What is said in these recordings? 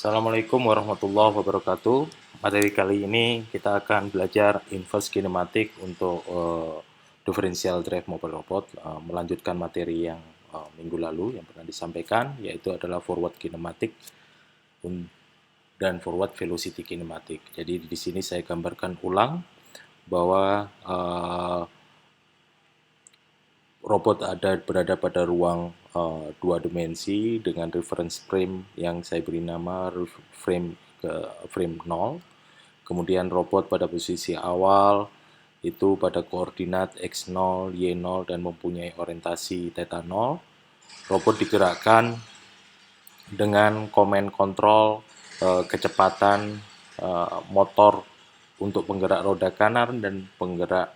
Assalamualaikum warahmatullahi wabarakatuh. Materi kali ini kita akan belajar inverse kinematik untuk differential drive mobile robot, melanjutkan materi yang minggu lalu yang pernah disampaikan, yaitu adalah forward kinematik dan forward velocity kinematik. Jadi di sini saya gambarkan ulang bahwa robot berada pada ruang dua dimensi dengan reference frame yang saya beri nama frame 0. Kemudian robot pada posisi awal itu pada koordinat x0, y0 dan mempunyai orientasi theta 0. Robot digerakkan dengan command control kecepatan motor untuk penggerak roda kanan dan penggerak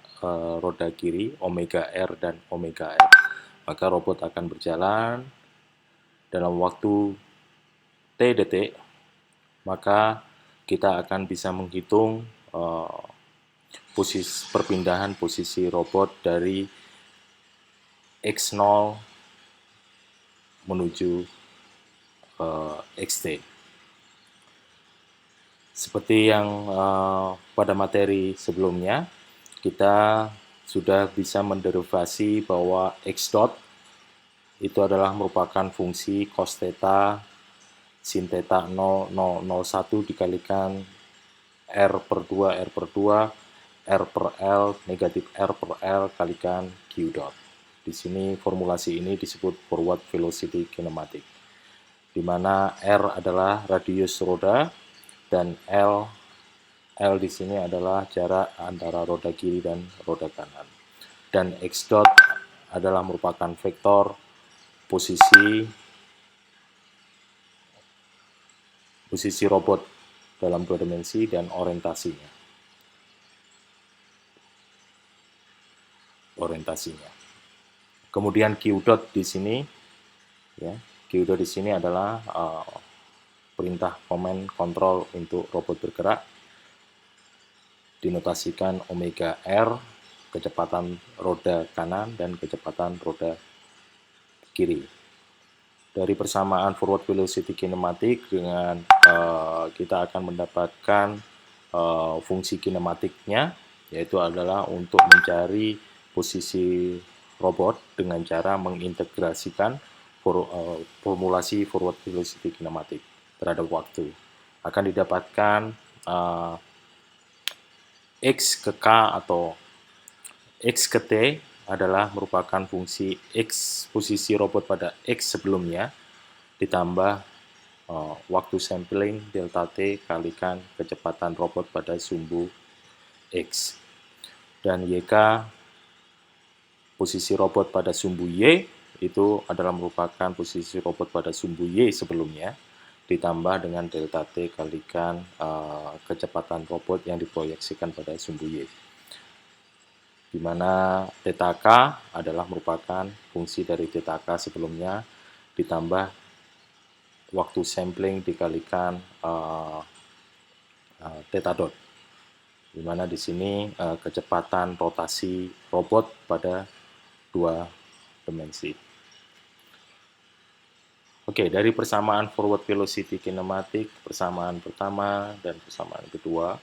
roda kiri, omega R dan omega F. Maka robot akan berjalan dalam waktu T detik, maka kita akan bisa menghitung perpindahan posisi robot dari X0 menuju XT. Seperti yang pada materi sebelumnya, kita sudah bisa menderivasi bahwa X dot itu adalah merupakan fungsi cos theta sin theta 0,001 dikalikan R per 2, R per 2, R per L, negatif R per L kalikan Q dot. Di sini formulasi ini disebut forward velocity kinematic, di mana R adalah radius roda dan L di sini adalah jarak antara roda kiri dan roda kanan. Dan X dot adalah merupakan vektor posisi robot dalam dua dimensi dan orientasinya. Kemudian Q dot di sini, ya, Q dot di sini adalah perintah command control untuk robot bergerak, dinotasikan omega R, kecepatan roda kanan dan kecepatan roda kiri. Dari persamaan forward velocity kinematik dengan kita akan mendapatkan fungsi kinematiknya, yaitu adalah untuk mencari posisi robot dengan cara mengintegrasikan formulasi forward velocity kinematik terhadap waktu. Akan didapatkan X ke K atau X ke T adalah merupakan fungsi X posisi robot pada X sebelumnya ditambah waktu sampling delta T kalikan kecepatan robot pada sumbu X. Dan YK posisi robot pada sumbu Y itu adalah merupakan posisi robot pada sumbu Y sebelumnya ditambah dengan delta T kalikan kecepatan robot yang diproyeksikan pada sumbu Y, di mana theta K adalah merupakan fungsi dari theta K sebelumnya ditambah waktu sampling dikalikan theta dot, di mana di sini kecepatan rotasi robot pada dua dimensi. Oke, dari persamaan forward velocity kinematik, persamaan pertama dan persamaan kedua,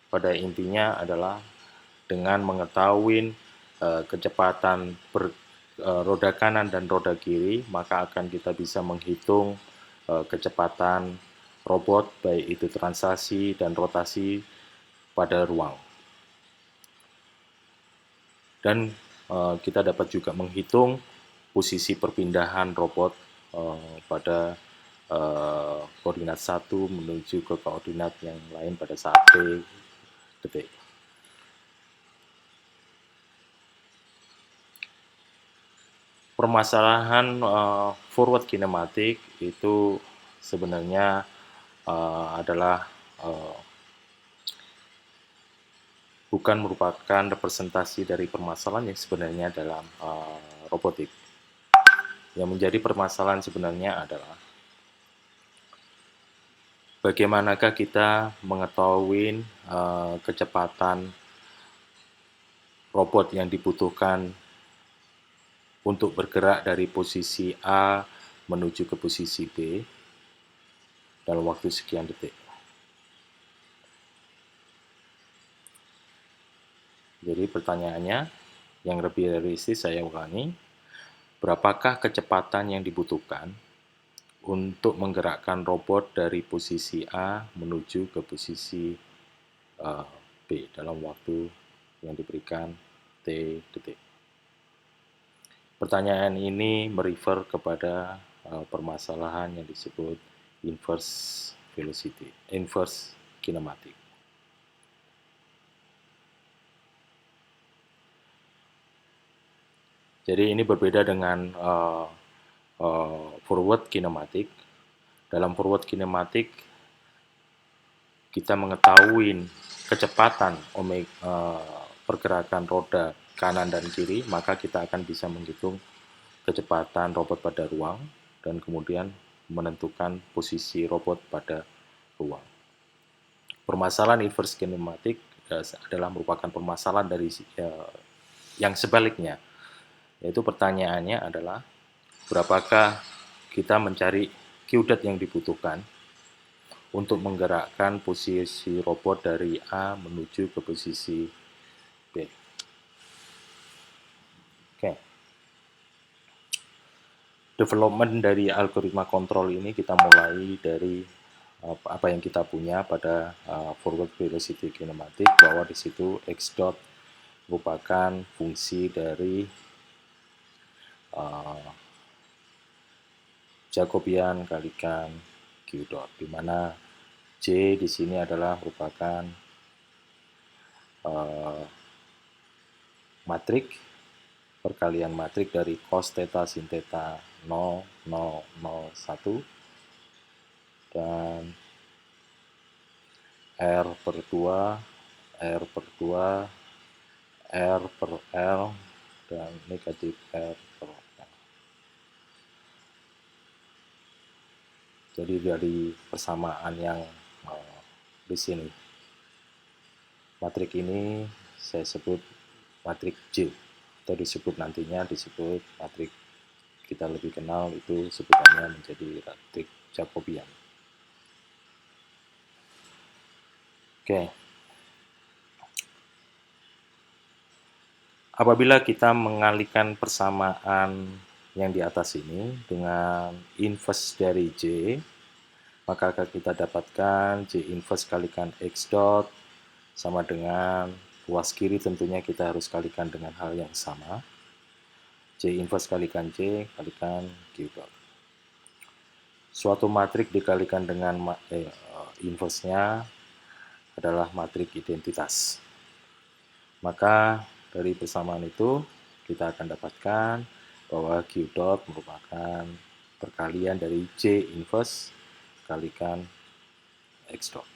pada intinya adalah dengan mengetahui kecepatan roda kanan dan roda kiri, maka akan kita bisa menghitung kecepatan robot, baik itu translasi dan rotasi pada ruang. Dan kita dapat juga menghitung posisi perpindahan robot pada koordinat 1 menuju ke koordinat yang lain pada saat T detik. Permasalahan forward kinematik itu sebenarnya adalah bukan merupakan representasi dari permasalahan yang sebenarnya dalam robotik. Yang menjadi permasalahan sebenarnya adalah bagaimanakah kita mengetahui kecepatan robot yang dibutuhkan untuk bergerak dari posisi A menuju ke posisi B dalam waktu sekian detik. Jadi pertanyaannya yang lebih realistis saya ulangi, berapakah kecepatan yang dibutuhkan untuk menggerakkan robot dari posisi A menuju ke posisi B dalam waktu yang diberikan T detik. Pertanyaan ini merefer kepada permasalahan yang disebut inverse velocity, inverse kinematik. Jadi ini berbeda dengan forward kinematik. Dalam forward kinematik kita mengetahui kecepatan pergerakan roda kanan dan kiri, maka kita akan bisa menghitung kecepatan robot pada ruang dan kemudian menentukan posisi robot pada ruang. Permasalahan inverse kinematik adalah merupakan permasalahan dari yang sebaliknya, yaitu pertanyaannya adalah berapakah kita mencari Q dot yang dibutuhkan untuk menggerakkan posisi robot dari A menuju ke posisi B. Oke. Development dari algoritma kontrol ini kita mulai dari apa yang kita punya pada forward velocity kinematik, bahwa di situ x dot merupakan fungsi dari Jacobian kalikan Q dot, di mana J di sini adalah merupakan matrik perkalian matrik dari cos theta sin theta 0, 0, 0, 1 dan R per 2, R per 2, R per L dan negatif R per L. Jadi dari persamaan yang di sini, matrik ini saya sebut matrik J, atau nantinya disebut matrik kita lebih kenal itu sebutannya menjadi matrik Jacobian. Oke. Apabila kita mengalihkan persamaan yang di atas ini dengan inverse dari J, maka akan kita dapatkan J inverse kalikan X dot sama dengan ruas kiri, tentunya kita harus kalikan dengan hal yang sama. J inverse kalikan J kalikan Q dot. Suatu matrik dikalikan dengan inverse-nya adalah matrik identitas. Maka dari persamaan itu kita akan dapatkan bahwa Q dot merupakan perkalian dari J inverse kalikan X dot.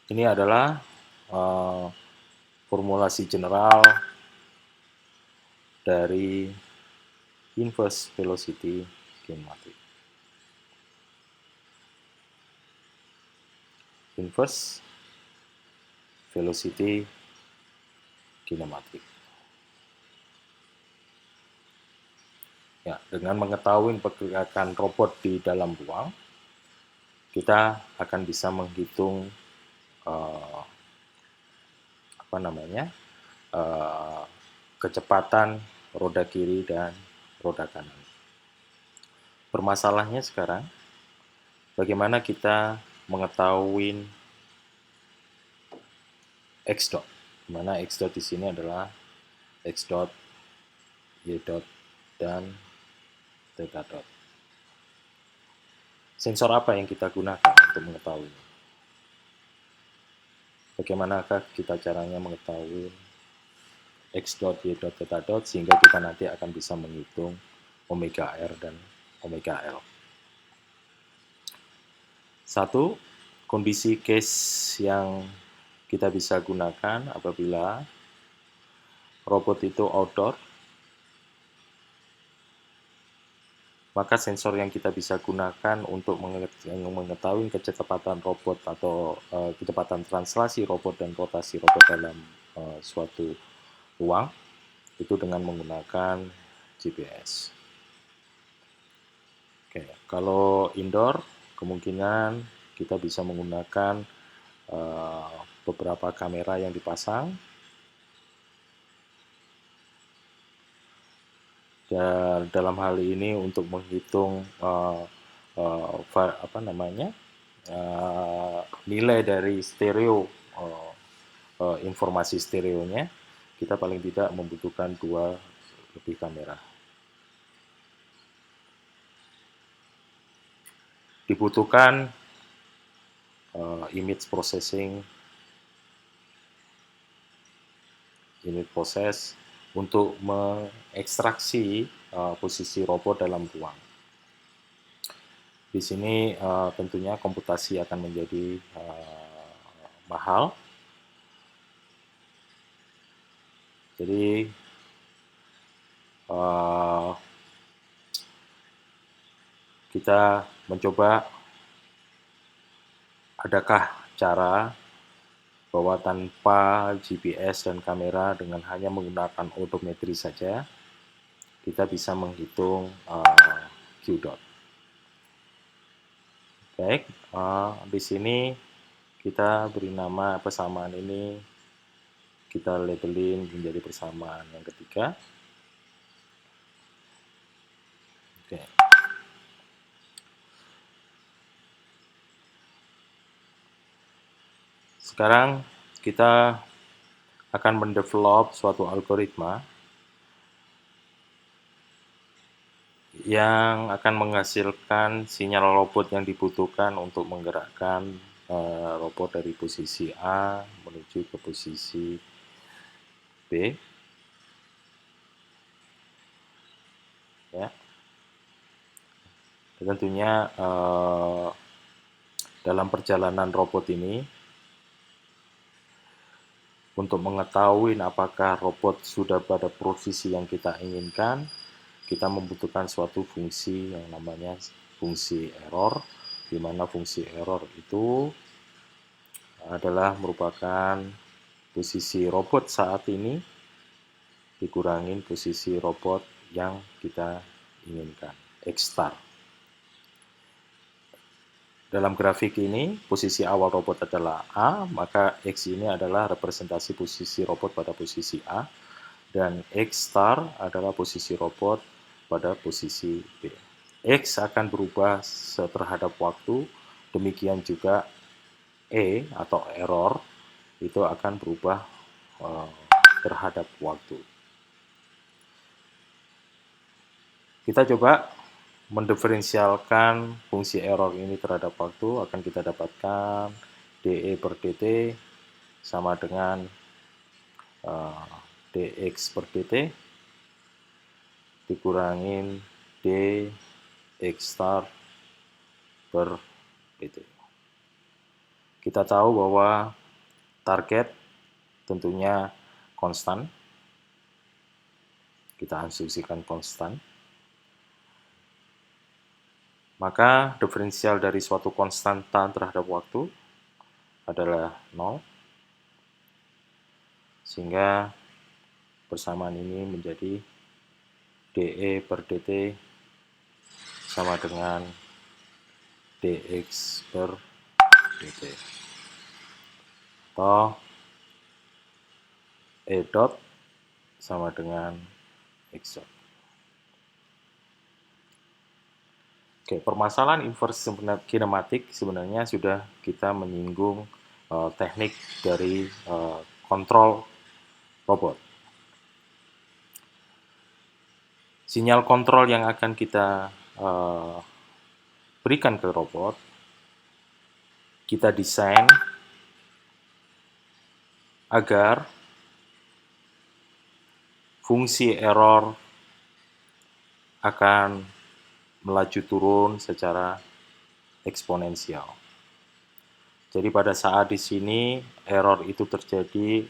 Ini adalah formulasi general dari inverse velocity kinematik. Inverse velocity kinematik. Ya, dengan mengetahui pergerakan robot di dalam ruang, kita akan bisa menghitung kecepatan roda kiri dan roda kanan. Permasalahannya sekarang, bagaimana kita mengetahui X dot, di mana X dot di sini adalah X dot, Y dot, dan theta dot. Sensor apa yang kita gunakan untuk mengetahui? Bagaimanakah kita caranya mengetahui X dot, Y dot, theta dot sehingga kita nanti akan bisa menghitung omega R dan omega L. Satu, kondisi case yang kita bisa gunakan apabila robot itu outdoor, maka sensor yang kita bisa gunakan untuk mengetahui kecepatan robot atau kecepatan translasi robot dan rotasi robot dalam suatu ruang itu dengan menggunakan GPS. Oke, kalau indoor kemungkinan kita bisa menggunakan beberapa kamera yang dipasang, dan dalam hal ini untuk menghitung nilai dari stereo, informasi stereonya, kita paling tidak membutuhkan 2 lebih kamera. Dibutuhkan image processing, unit proses untuk mengekstraksi posisi robot dalam ruang. Di sini tentunya komputasi akan menjadi mahal. Jadi kita mencoba adakah cara bahwa tanpa GPS dan kamera dengan hanya menggunakan odometri saja kita bisa menghitung Q dot. Baik, di sini kita beri nama persamaan ini, kita labelin menjadi persamaan yang ketiga. Oke. Sekarang kita akan mendevelop suatu algoritma yang akan menghasilkan sinyal robot yang dibutuhkan untuk menggerakkan robot dari posisi A menuju ke posisi B. Ya. Dan tentunya dalam perjalanan robot ini, untuk mengetahui apakah robot sudah pada posisi yang kita inginkan, kita membutuhkan suatu fungsi yang namanya fungsi error, di mana fungsi error itu adalah merupakan posisi robot saat ini dikurangin posisi robot yang kita inginkan, X-star. Dalam grafik ini, posisi awal robot adalah A, maka X ini adalah representasi posisi robot pada posisi A, dan X star adalah posisi robot pada posisi B. X akan berubah terhadap waktu, demikian juga E atau error itu akan berubah terhadap waktu. Kita coba mendiferensialkan fungsi error ini terhadap waktu, akan kita dapatkan dE per dt sama dengan dx per dt dikurangin dx star per dt. Kita tahu bahwa target tentunya konstan, kita asumsikan konstan. Maka diferensial dari suatu konstanta terhadap waktu adalah 0, sehingga persamaan ini menjadi dE per dt sama dengan dx per dt. Atau E dot sama dengan X dot. Oke, permasalahan inverse kinematik sebenarnya sudah kita menyinggung teknik dari kontrol robot. Sinyal kontrol yang akan kita berikan ke robot, kita desain agar fungsi error akan melaju turun secara eksponensial. Jadi pada saat di sini error itu terjadi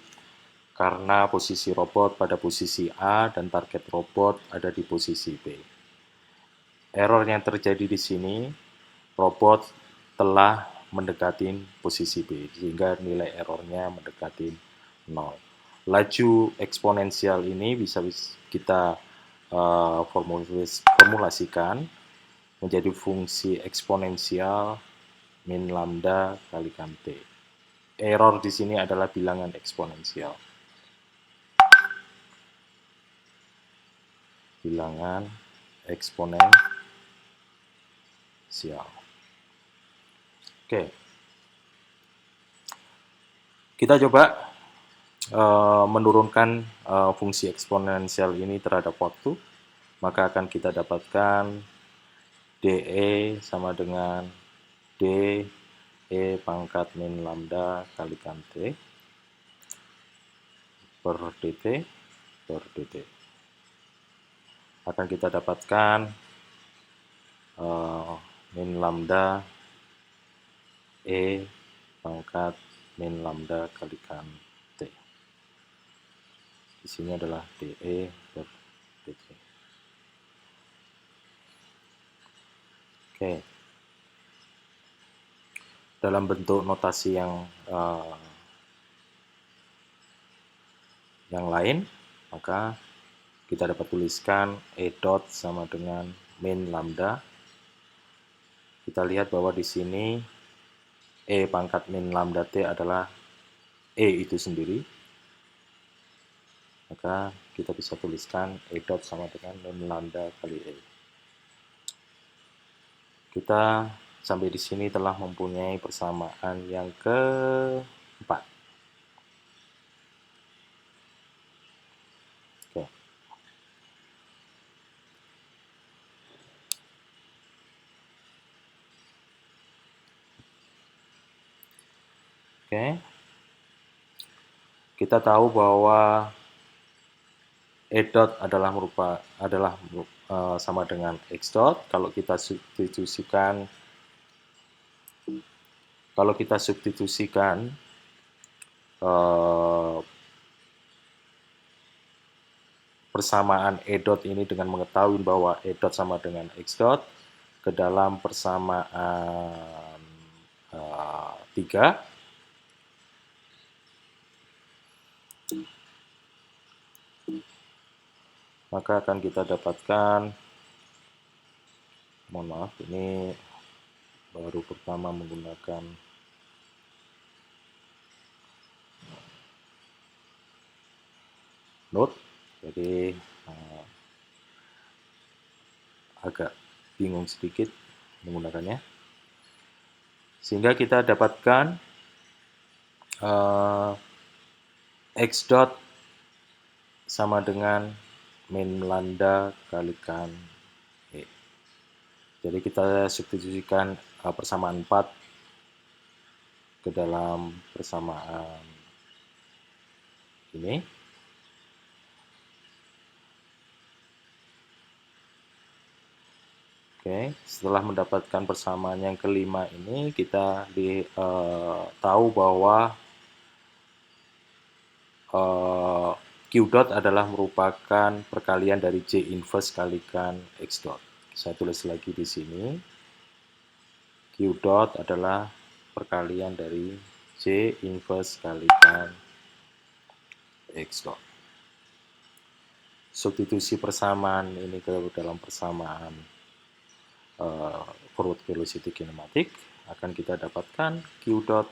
karena posisi robot pada posisi A dan target robot ada di posisi B. Error yang terjadi di sini, robot telah mendekati posisi B, sehingga nilai errornya mendekati 0. Laju eksponensial ini bisa kita formulasikan menjadi fungsi eksponensial min lambda kalikan T. Error di sini adalah bilangan eksponensial. Bilangan eksponensial. Oke. Kita coba menurunkan fungsi eksponensial ini terhadap waktu, maka akan kita dapatkan dE sama dengan d e pangkat min lambda kalikan T per dt per dt. Akan kita dapatkan min lambda e pangkat min lambda kalikan T. Di sini adalah dE per dt. Oke. Dalam bentuk notasi yang lain, maka kita dapat tuliskan E dot sama dengan min lambda. Kita lihat bahwa di sini E pangkat min lambda T adalah E itu sendiri. Maka kita bisa tuliskan E dot sama dengan min lambda kali E. Kita sampai di sini telah mempunyai persamaan yang keempat. Oke. Oke. Kita tahu bahwa E dot adalah sama dengan X dot. Kalau kita substitusikan persamaan E dot ini dengan mengetahui bahwa E dot sama dengan X dot ke dalam persamaan 3, maka akan kita dapatkan, mohon maaf, ini baru pertama menggunakan note, jadi agak bingung sedikit menggunakannya. Sehingga kita dapatkan X dot sama dengan min lambda kalikan E. Jadi kita substitusikan persamaan 4 ke dalam persamaan ini. Oke, setelah mendapatkan persamaan yang kelima ini, kita tahu bahwa Q dot adalah merupakan perkalian dari J inverse kalikan X dot. Saya tulis lagi di sini. Q dot adalah perkalian dari J inverse kalikan X dot. Substitusi persamaan ini ke dalam persamaan forward velocity kinematik, akan kita dapatkan Q dot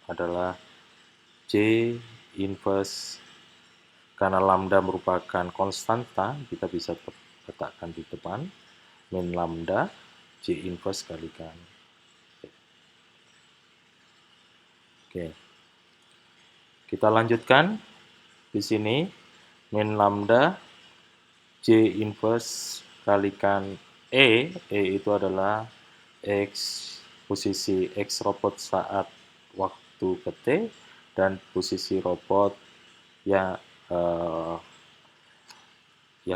adalah J inverse, karena lambda merupakan konstanta, kita bisa letakkan di depan, min lambda J inverse kalikan T. Oke. Kita lanjutkan di sini, min lambda J inverse kalikan E itu adalah posisi X robot saat waktu ke T, dan posisi robot yang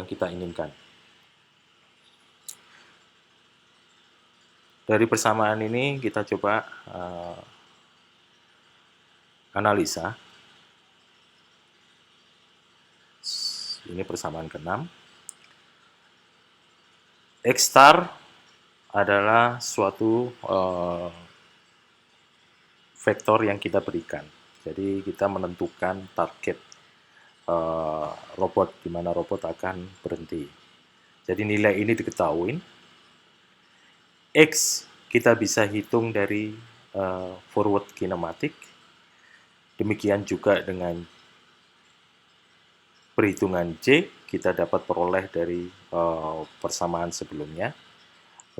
kita inginkan. Dari persamaan ini kita coba analisa. Ini persamaan ke-6. X star adalah suatu vektor yang kita berikan. Jadi kita menentukan target robot, di mana robot akan berhenti. Jadi nilai ini diketahui. X kita bisa hitung dari forward kinematik. Demikian juga dengan perhitungan J, kita dapat peroleh dari persamaan sebelumnya.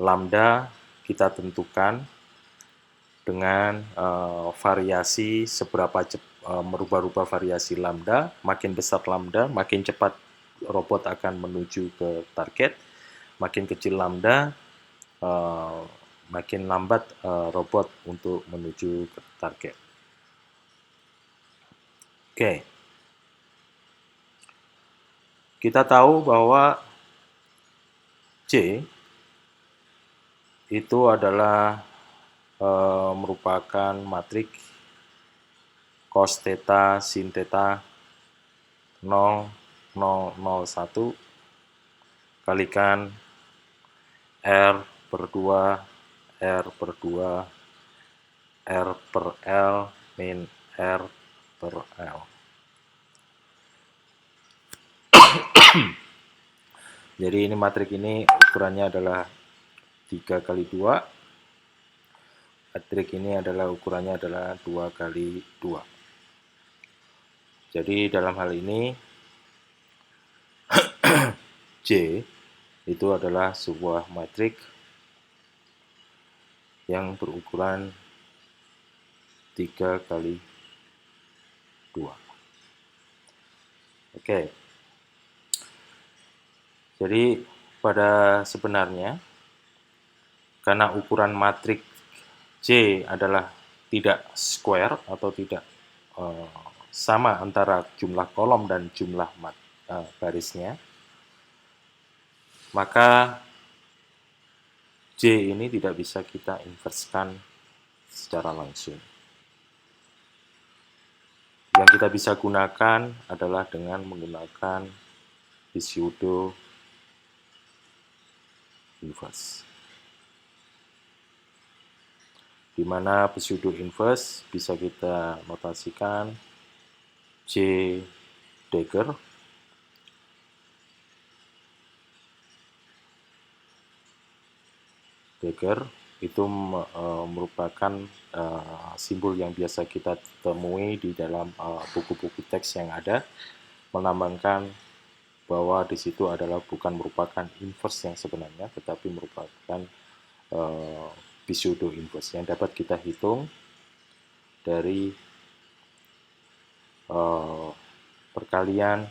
Lambda kita tentukan dengan variasi seberapa merubah-rubah variasi lambda. Makin besar lambda, makin cepat robot akan menuju ke target. Makin kecil lambda, makin lambat robot untuk menuju ke target. Oke. Kita tahu bahwa C itu adalah merupakan matrik cos theta sin theta 0,001 kalikan R per 2 R per 2 R per L min R per L. Jadi ini matrik ini ukurannya adalah 3 kali 2. Matrik ini adalah ukurannya adalah 2 kali 2. Jadi dalam hal ini J itu adalah sebuah matrik yang berukuran 3 kali 2. Oke. Jadi pada sebenarnya karena ukuran matrik J adalah tidak square atau tidak sama antara jumlah kolom dan jumlah barisnya, maka J ini tidak bisa kita inverskan secara langsung. Yang kita bisa gunakan adalah dengan menggunakan pseudo inverse. Di mana pseudo inverse bisa kita notasikan J dagger itu merupakan simbol yang biasa kita temui di dalam buku-buku teks yang ada, melambangkan bahwa di situ adalah bukan merupakan inverse yang sebenarnya, tetapi merupakan pseudo inverse yang dapat kita hitung dari perkalian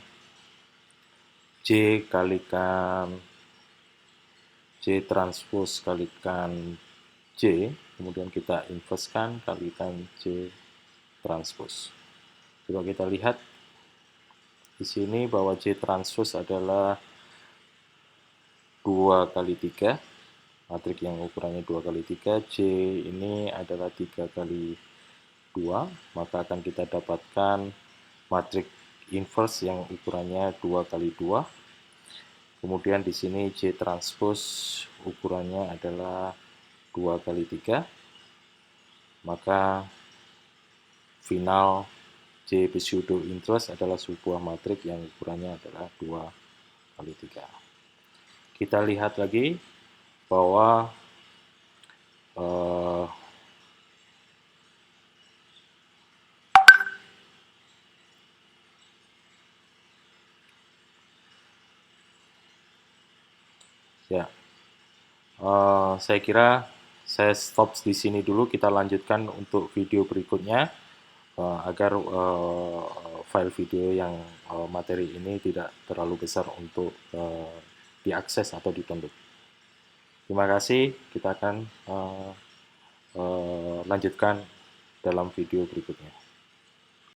J kalikan J transpose kalikan J, kemudian kita inverskan kalikan J transpose. Coba kita lihat di sini bahwa J transpose adalah 2 kali 3, matrik yang ukurannya 2 kali 3, J ini adalah 3 kali 2, maka akan kita dapatkan matrik inverse yang ukurannya 2 kali 2. Kemudian di sini J transpose ukurannya adalah 2 kali 3. Maka final J pseudo inverse adalah sebuah matrik yang ukurannya adalah 2 kali 3. Kita lihat lagi bahwa saya kira saya stop di sini dulu. Kita lanjutkan untuk video berikutnya agar file video yang materi ini tidak terlalu besar untuk diakses atau didownload. Terima kasih. Kita akan lanjutkan dalam video berikutnya.